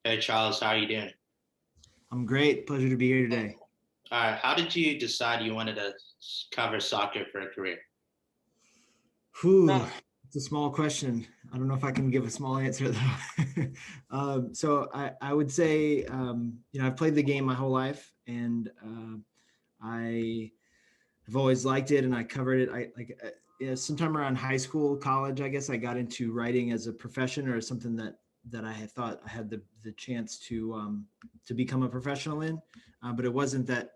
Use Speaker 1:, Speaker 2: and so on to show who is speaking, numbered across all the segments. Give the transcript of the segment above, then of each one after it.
Speaker 1: Hey Charles, how are you doing?
Speaker 2: I'm great. Pleasure to be here today.
Speaker 1: All right, how did you decide you wanted to cover soccer for a career?
Speaker 2: Whew, it's a small question. I don't know if I can give a small answer though. So I would say, I've played the game my whole life, and I have always liked it, and I covered it. Yeah, sometime around high school, college, I guess I got into writing as a profession or something that I had thought I had the chance to become a professional in, but it wasn't that.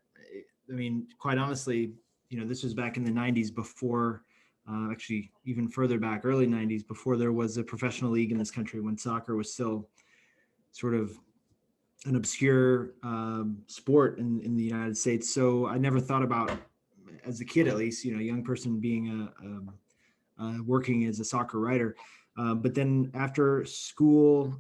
Speaker 2: I mean, quite honestly, this was back in the '90s before. Actually, even further back, early '90s, before there was a professional league in this country, when soccer was still sort of an obscure sport in the United States. So I never thought about, as a kid at least, a young person being working as a soccer writer. But then after school,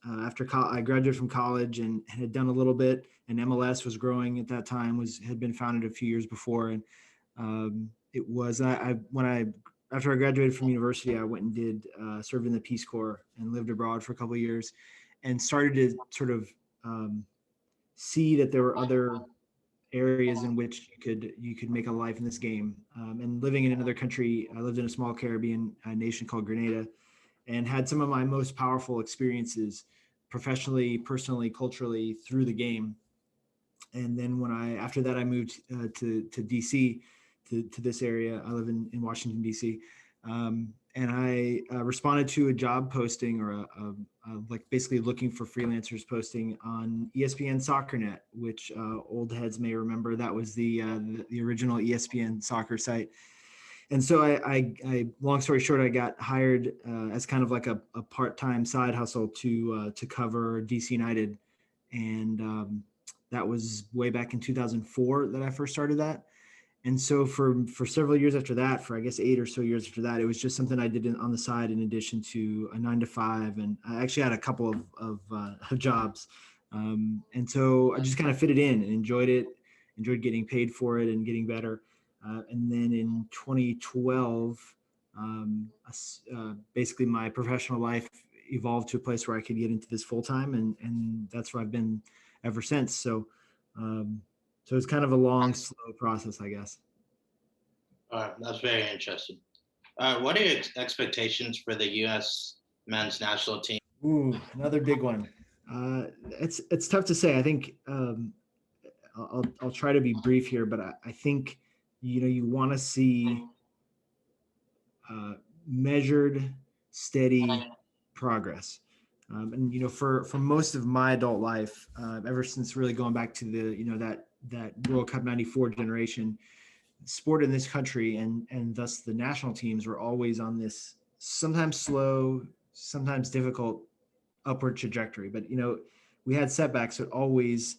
Speaker 2: I graduated from college and had done a little bit, and MLS was growing at that time, was had been founded a few years before, and it was I when I after I graduated from university, I went and did served in the Peace Corps and lived abroad for a couple of years, and started to sort of um, see that there were other areas in which you could make a life in this game. And living in another country, I lived in a small Caribbean nation called Grenada, and had some of my most powerful experiences professionally, personally, culturally through the game. And then after that I moved to DC, to this area. I live in Washington DC, and I responded to a job posting, or like basically looking for freelancers posting on ESPN SoccerNet, which old heads may remember. That was the original ESPN soccer site. And so long story short, I got hired as kind of like a part-time side hustle to cover DC United, and that was way back in 2004 that I first started that. And so for several years after that, for I guess 8 or so years after that, it was just something I did on the side in addition to a 9 to 5. And I actually had a couple of jobs, and so I just kind of fit it in and enjoyed it, enjoyed getting paid for it and getting better. And then in 2012, basically my professional life evolved to a place where I could get into this full time, and that's where I've been ever since. Um, so it's kind of a long, slow process, I guess.
Speaker 1: All right, that's very interesting. All right, what are your expectations for the U.S. men's national team?
Speaker 2: Ooh, another big one. It's tough to say. I think I'll try to be brief here, but I think you want to see uh, measured, steady progress. And for most of my adult life, ever since really going back to the that World Cup '94 generation, sport in this country and thus the national teams were always on this sometimes slow, sometimes difficult upward trajectory. But we had setbacks, but always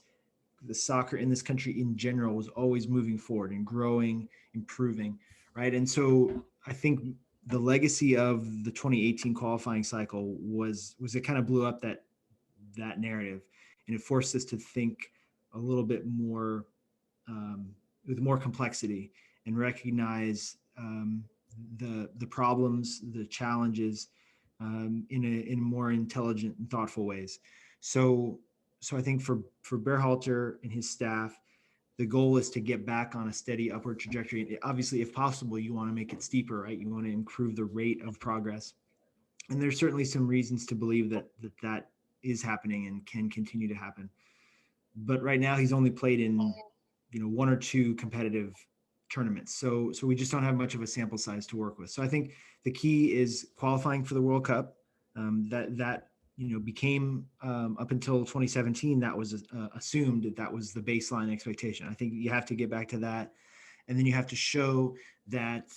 Speaker 2: the soccer in this country in general was always moving forward and growing, improving, right? And so I think the legacy of the 2018 qualifying cycle was it kind of blew up that narrative, and it forced us to think a little bit more, with more complexity, and recognize the problems, the challenges, in more intelligent and thoughtful ways. So so I think for Bearhalter and his staff, the goal is to get back on a steady upward trajectory. Obviously, if possible, you want to make it steeper, right? You want to improve the rate of progress. And there's certainly some reasons to believe that is happening and can continue to happen. But right now, he's only played in one or two competitive tournaments, so we just don't have much of a sample size to work with. So I think the key is qualifying for the World Cup. That became, up until 2017, that was assumed that was the baseline expectation. I think you have to get back to that, and then you have to show that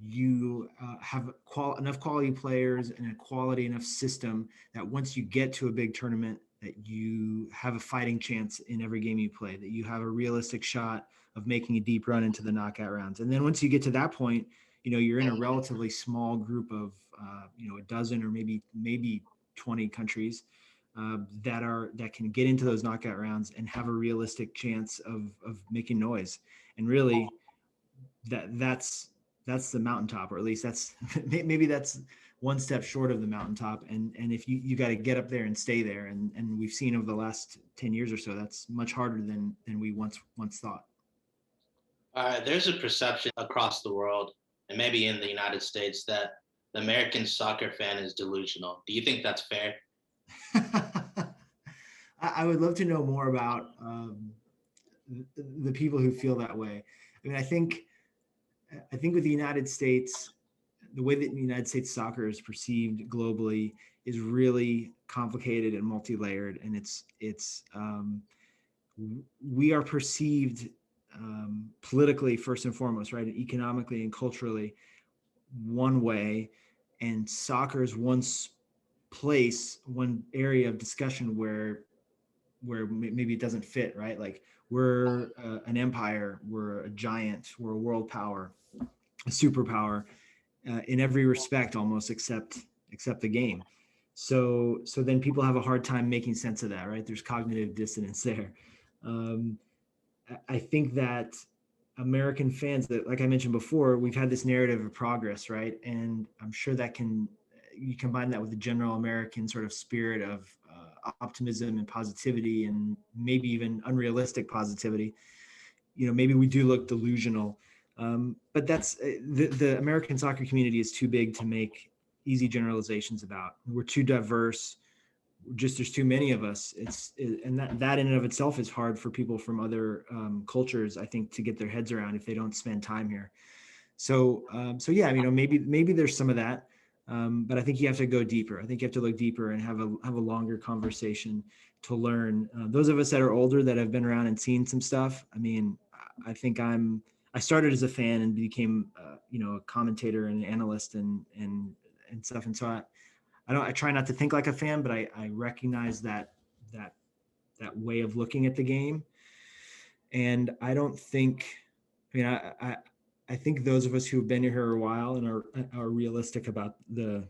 Speaker 2: you have enough quality players and a quality enough system that once you get to a big tournament, that you have a fighting chance in every game you play, that you have a realistic shot of making a deep run into the knockout rounds. And then once you get to that point, you're in a relatively small group of a dozen or maybe 20 countries that can get into those knockout rounds and have a realistic chance of making noise. And really, that's the mountaintop, or at least that's maybe that's one step short of the mountaintop. And if you got to get up there and stay there, and we've seen over the last 10 years or so, that's much harder than we once thought.
Speaker 1: There's a perception across the world, and maybe in the United States, that the American soccer fan is delusional. Do you think that's fair?
Speaker 2: I would love to know more about the people who feel that way. I mean, I think with the United States, the way that the United States soccer is perceived globally is really complicated and multi-layered, and we are perceived politically first and foremost, right, and economically and culturally one way, and soccer is one area of discussion where maybe it doesn't fit, right? Like we're an empire, we're a giant, we're a world power, a superpower in every respect, almost except the game. So then people have a hard time making sense of that, right? There's cognitive dissonance there. Um, I think that American fans, that, like I mentioned before, we've had this narrative of progress, right? And I'm sure that you combine that with the general American sort of spirit of optimism and positivity, and maybe even unrealistic positivity. Maybe we do look delusional, but that's the American soccer community is too big to make easy generalizations about. We're too diverse. Just there's too many of us. And that in and of itself is hard for people from other cultures, I think, to get their heads around if they don't spend time here. So yeah, maybe there's some of that, but I think you have to go deeper. I think you have to look deeper and have a longer conversation to learn. Those of us that are older, that have been around and seen some stuff. I mean, I think I started as a fan and became a commentator and an analyst and stuff. And so I try not to think like a fan, but I recognize that way of looking at the game. And I don't think, I mean, I think those of us who've been here a while and are realistic about the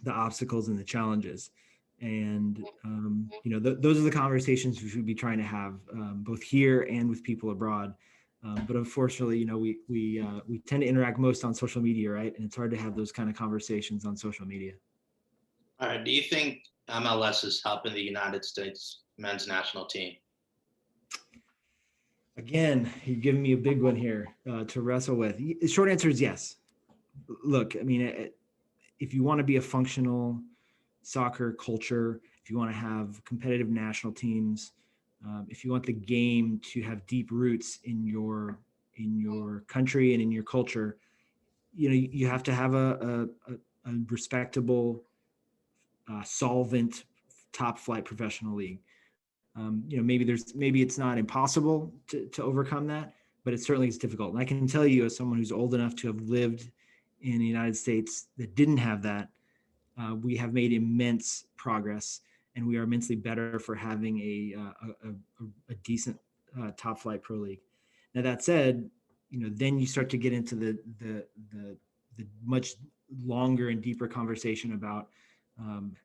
Speaker 2: obstacles and the challenges. And, those are the conversations we should be trying to have, both here and with people abroad. But unfortunately, we tend to interact most on social media, right? And it's hard to have those kind of conversations on social media.
Speaker 1: All right. Do you think MLS is helping the United States men's national team?
Speaker 2: Again, you're giving me a big one here to wrestle with. The short answer is yes. Look, I mean, if you want to be a functional soccer culture, if you want to have competitive national teams, if you want the game to have deep roots in your country and in your culture, you have to have a respectable, solvent, top flight professional league. Maybe it's not impossible to overcome that, but it certainly is difficult. And I can tell you, as someone who's old enough to have lived in the United States that didn't have that, we have made immense progress, and we are immensely better for having a decent top flight pro league. Now that said, then you start to get into the much longer and deeper conversation about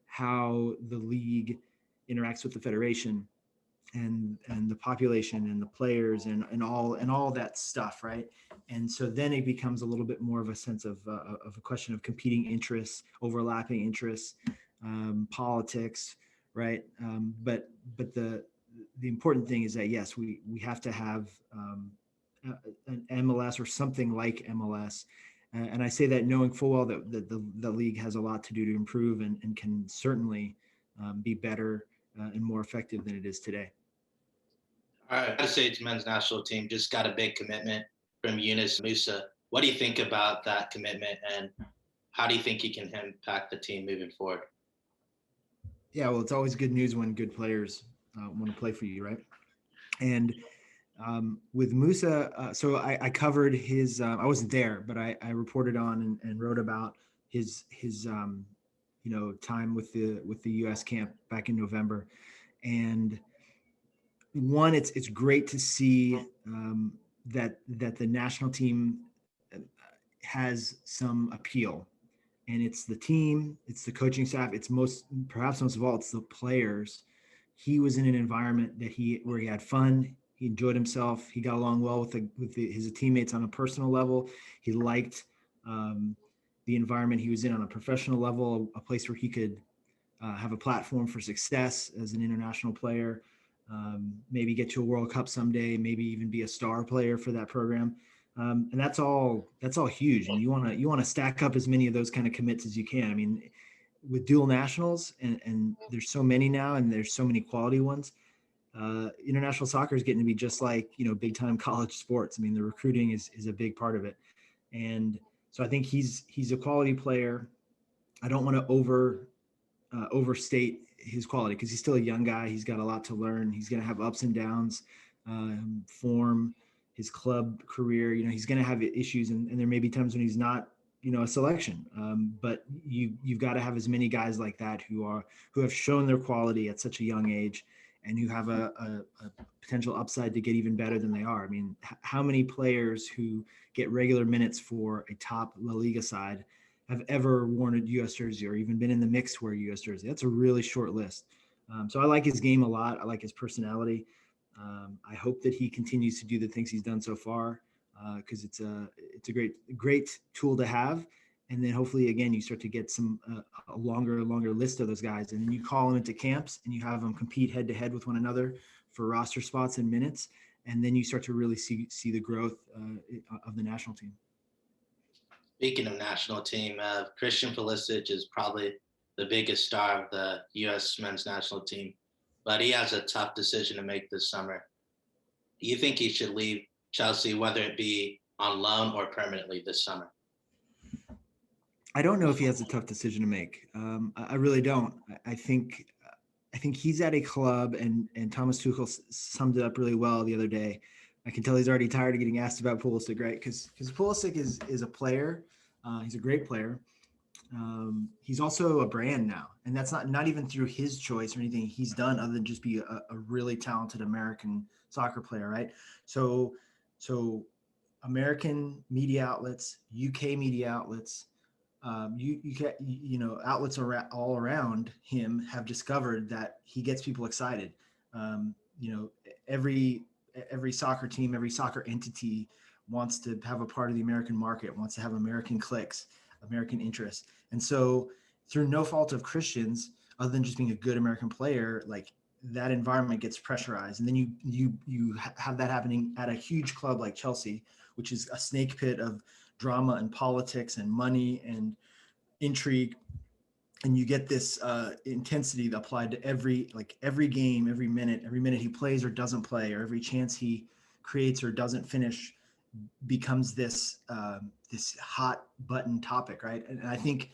Speaker 2: how the league interacts with the federation and the population and the players and all that stuff, right? And so then it becomes a little bit more of a sense of a question of competing interests, overlapping interests, politics, right? But the important thing is that yes, we have to have an MLS or something like MLS. And I say that knowing full well that the league has a lot to do to improve and can certainly be better and more effective than it is today.
Speaker 1: All right. The United States men's national team just got a big commitment from Yunus Musa. What do you think about that commitment, and how do you think he can impact the team moving forward?
Speaker 2: Yeah, well, it's always good news when good players want to play for you, right? And with Musa, so I covered his. I wasn't there, but I reported on and wrote about his time with the U.S. camp back in November. And one, it's great to see that the national team has some appeal, and it's the team, it's the coaching staff, it's perhaps most of all, it's the players. He was in an environment where he had fun, he enjoyed himself, he got along well with his teammates on a personal level. He liked the environment he was in on a professional level, a place where he could have a platform for success as an international player, maybe get to a World Cup someday, maybe even be a star player for that program. And that's all huge. And you want to stack up as many of those kind of commits as you can. I mean, with dual nationals, and there's so many now, and there's so many quality ones. International soccer is getting to be just like, big time college sports. I mean, the recruiting is a big part of it. And so I think he's a quality player. I don't want to overstate his quality because he's still a young guy. He's got a lot to learn. He's going to have ups and downs, form, his club career. He's going to have issues, and there may be times when he's not, a selection. But you've got to have as many guys like that who have shown their quality at such a young age, and who have a potential upside to get even better than they are. I mean, how many players who get regular minutes for a top La Liga side have ever worn a U.S. jersey or even been in the mix to wear a U.S. jersey? That's a really short list. So I like his game a lot. I like his personality. I hope that he continues to do the things he's done so far, because it's a great tool to have. And then hopefully, again, you start to get a longer list of those guys, and then you call them into camps and you have them compete head to head with one another for roster spots and minutes, and then you start to really see the growth of the national team.
Speaker 1: Speaking of national team, Christian Pulisic is probably the biggest star of the U.S. men's national team, but he has a tough decision to make this summer. Do you think he should leave Chelsea, whether it be on loan or permanently this summer?
Speaker 2: I don't know if he has a tough decision to make. I really don't. I think he's at a club, and Thomas Tuchel summed it up really well the other day. I can tell he's already tired of getting asked about Pulisic, right? Because Pulisic is a player. He's a great player. He's also a brand now, and that's not even through his choice or anything he's done other than just be a really talented American soccer player, right? So American media outlets, UK media outlets, outlets all around him have discovered that he gets people excited. Um, you know, every soccer team, every soccer entity wants to have a part of the American market, wants to have American clicks, American interests. And so through no fault of Christians, other than just being a good American player, like that environment gets pressurized. And then you have that happening at a huge club like Chelsea, which is a snake pit of drama and politics and money and intrigue. And you get this intensity applied to every game, every minute he plays or doesn't play, or every chance he creates or doesn't finish becomes this hot button topic, right? And I think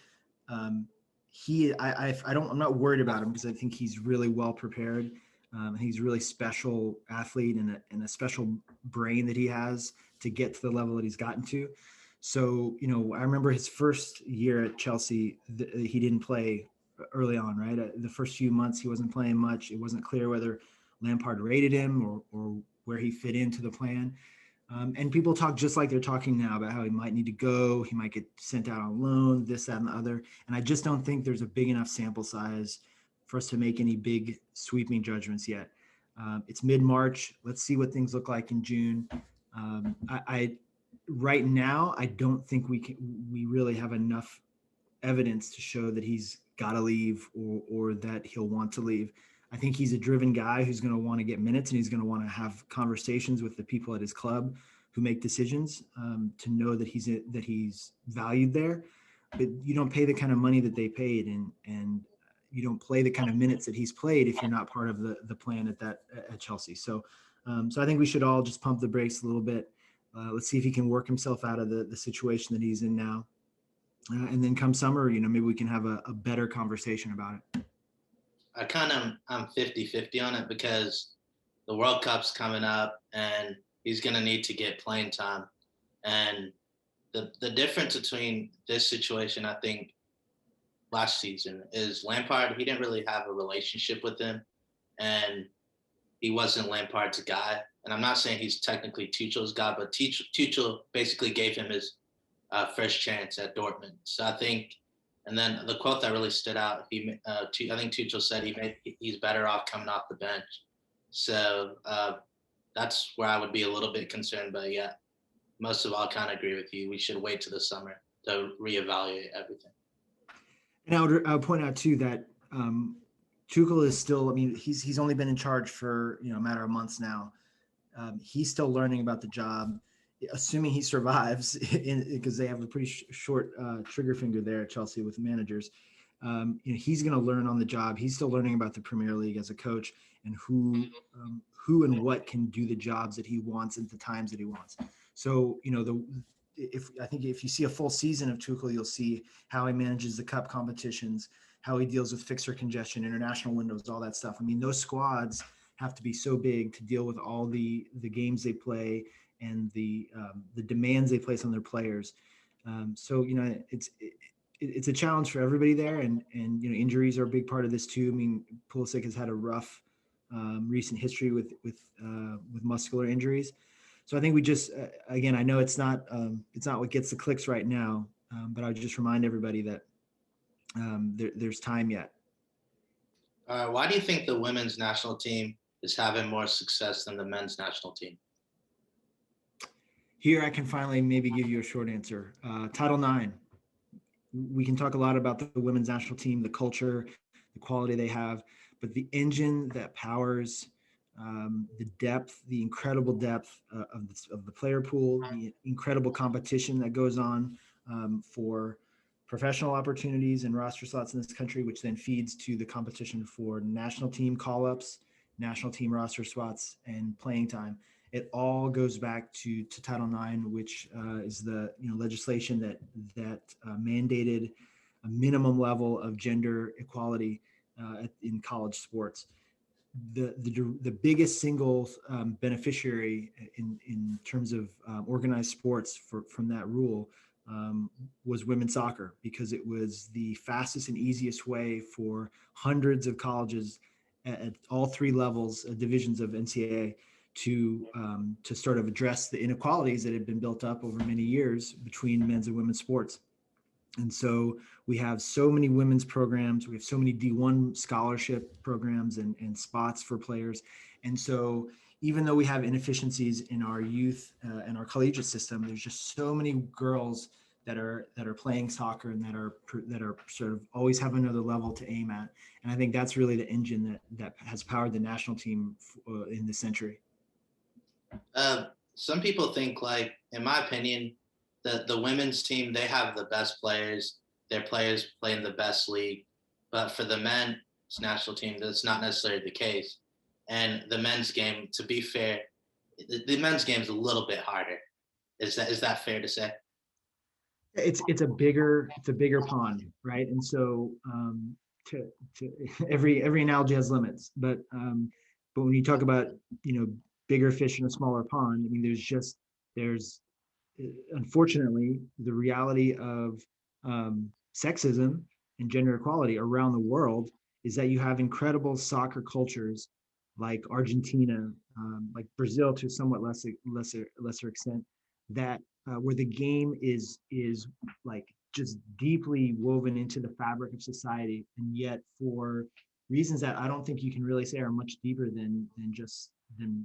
Speaker 2: I'm not worried about him because I think he's really well prepared. He's a really special athlete and a special brain that he has to get to the level that he's gotten to. So, I remember his first year at Chelsea, he didn't play early on, right? The first few months, he wasn't playing much. It wasn't clear whether Lampard rated him or where he fit into the plan. And people talk just like they're talking now about how he might need to go. He might get sent out on loan, this, that, and the other. And I just don't think there's a big enough sample size for us to make any big sweeping judgments yet. It's mid-March. Let's see what things look like in June. Right now, I don't think we really have enough evidence to show that he's got to leave or that he'll want to leave. I think he's a driven guy who's going to want to get minutes, and he's going to want to have conversations with the people at his club who make decisions, to know that he's valued there. But you don't pay the kind of money that they paid, and you don't play the kind of minutes that he's played if you're not part of the plan at Chelsea. So I think we should all just pump the brakes a little bit. Let's see if he can work himself out of the situation that he's in now. And then come summer, maybe we can have a better conversation about it.
Speaker 1: I'm 50-50 on it because the World Cup's coming up and he's going to need to get playing time. And the difference between this situation, I think, last season is Lampard, he didn't really have a relationship with him, and he wasn't Lampard's guy. And I'm not saying he's technically Tuchel's guy, but Tuchel basically gave him his first chance at Dortmund. So I think, and then the quote that really stood out, I think Tuchel said he's better off coming off the bench. So that's where I would be a little bit concerned. But yeah, most of all, kind of agree with you. We should wait to the summer to reevaluate everything.
Speaker 2: And I would point out too that Tuchel is still. I mean, he's only been in charge for a matter of months now. He's still learning about the job, assuming he survives, because they have a pretty short trigger finger there at Chelsea with managers. He's going to learn on the job. He's still learning about the Premier League as a coach and who and what can do the jobs that he wants at the times that he wants. So I think if you see a full season of Tuchel, you'll see how he manages the cup competitions, how he deals with fixture congestion, international windows, all that stuff. I mean, those squads have to be so big to deal with all the games they play and the demands they place on their players. So it's a challenge for everybody there, and injuries are a big part of this too. I mean, Pulisic has had a rough recent history with muscular injuries. So I think we just again, I know it's not what gets the clicks right now, but I would just remind everybody that there's time yet.
Speaker 1: Why do you think the women's national team is having more success than the men's national team?
Speaker 2: Here, I can finally maybe give you a short answer. Title IX. We can talk a lot about the women's national team, the culture, the quality they have, but the engine that powers the depth, the incredible depth of the player pool, the incredible competition that goes on for professional opportunities and roster slots in this country, which then feeds to the competition for national team call-ups, national team roster spots, and playing time. It all goes back to Title IX, which is the legislation that mandated a minimum level of gender equality in college sports. The biggest single beneficiary in terms of organized sports from that rule was women's soccer, because it was the fastest and easiest way for hundreds of colleges at all three levels, divisions of NCAA, to sort of address the inequalities that had been built up over many years between men's and women's sports. And so we have so many women's programs, we have so many D1 scholarship programs and spots for players. And so even though we have inefficiencies in our youth and our collegiate system, there's just so many girls that are playing soccer and that are sort of always have another level to aim at. And I think that's really the engine that has powered the national team in this century.
Speaker 1: Some people think, like, in my opinion, that the women's team, they have the best players. Their players play in the best league. But for the men's national team, that's not necessarily the case. And the men's game, to be fair, the men's game is a little bit harder. Is that fair to say?
Speaker 2: It's a bigger pond, right? And so to every analogy has limits, but when you talk about bigger fish in a smaller pond, I mean there's unfortunately the reality of sexism and gender equality around the world is that you have incredible soccer cultures like Argentina, like Brazil to a somewhat lesser extent, that where the game is like just deeply woven into the fabric of society, and yet for reasons that I don't think you can really say are much deeper than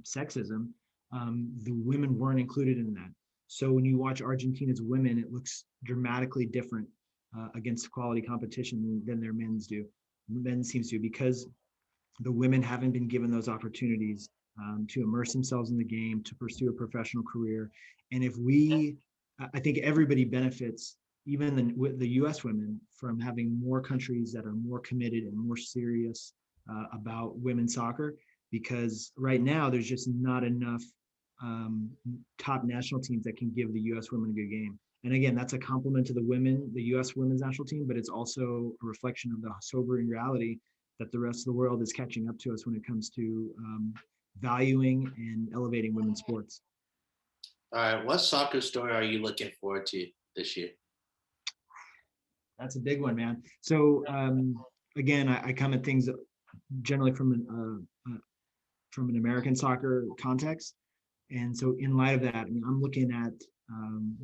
Speaker 2: sexism, the women weren't included in that. So when you watch Argentina's women, it looks dramatically different against quality competition than their men's seems to, because the women haven't been given those opportunities to immerse themselves in the game, to pursue a professional career. And I think everybody benefits, even the U.S. women, from having more countries that are more committed and more serious about women's soccer, because right now there's just not enough top national teams that can give the U.S. women a good game. And again, that's a compliment to the U.S. women's national team, but it's also a reflection of the sobering reality that the rest of the world is catching up to us when it comes to valuing and elevating women's sports.
Speaker 1: All right. What soccer story are you looking forward to this year?
Speaker 2: That's a big one, man. So again, I come at things generally from an American soccer context. And so in light of that, I mean, I'm looking at,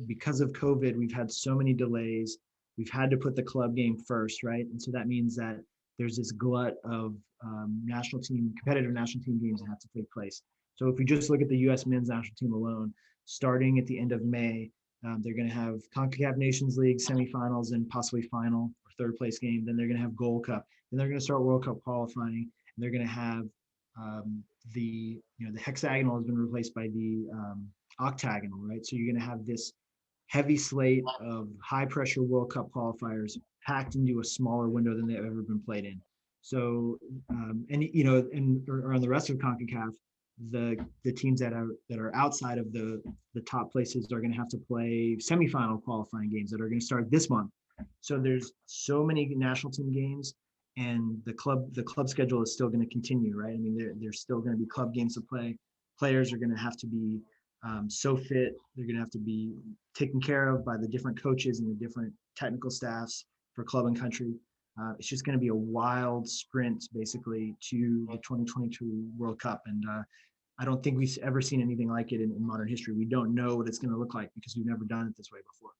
Speaker 2: because of COVID, we've had so many delays. We've had to put the club game first, right? And so that means that there's this glut of competitive national team games that have to take place. So if we just look at the U.S. men's national team alone, starting at the end of May, They're going to have CONCACAF Nations League semifinals and possibly final or third place game. Then they're going to have Gold Cup. Then they're going to start World Cup qualifying. And they're going to have the hexagonal has been replaced by the octagonal, right? So you're going to have this heavy slate of high pressure World Cup qualifiers packed into a smaller window than they've ever been played in. So, and around the rest of CONCACAF, the teams that are outside of the top places are going to have to play semifinal qualifying games that are going to start this month. So there's so many national team games, and the club schedule is still going to continue, right? I mean, there's still going to be club games to play. Players are going to have to be so fit. They're going to have to be taken care of by the different coaches and the different technical staffs for club and country. It's just going to be a wild sprint, basically, to the 2022 World Cup. And I don't think we've ever seen anything like it in modern history. We don't know what it's going to look like because we've never done it this way before.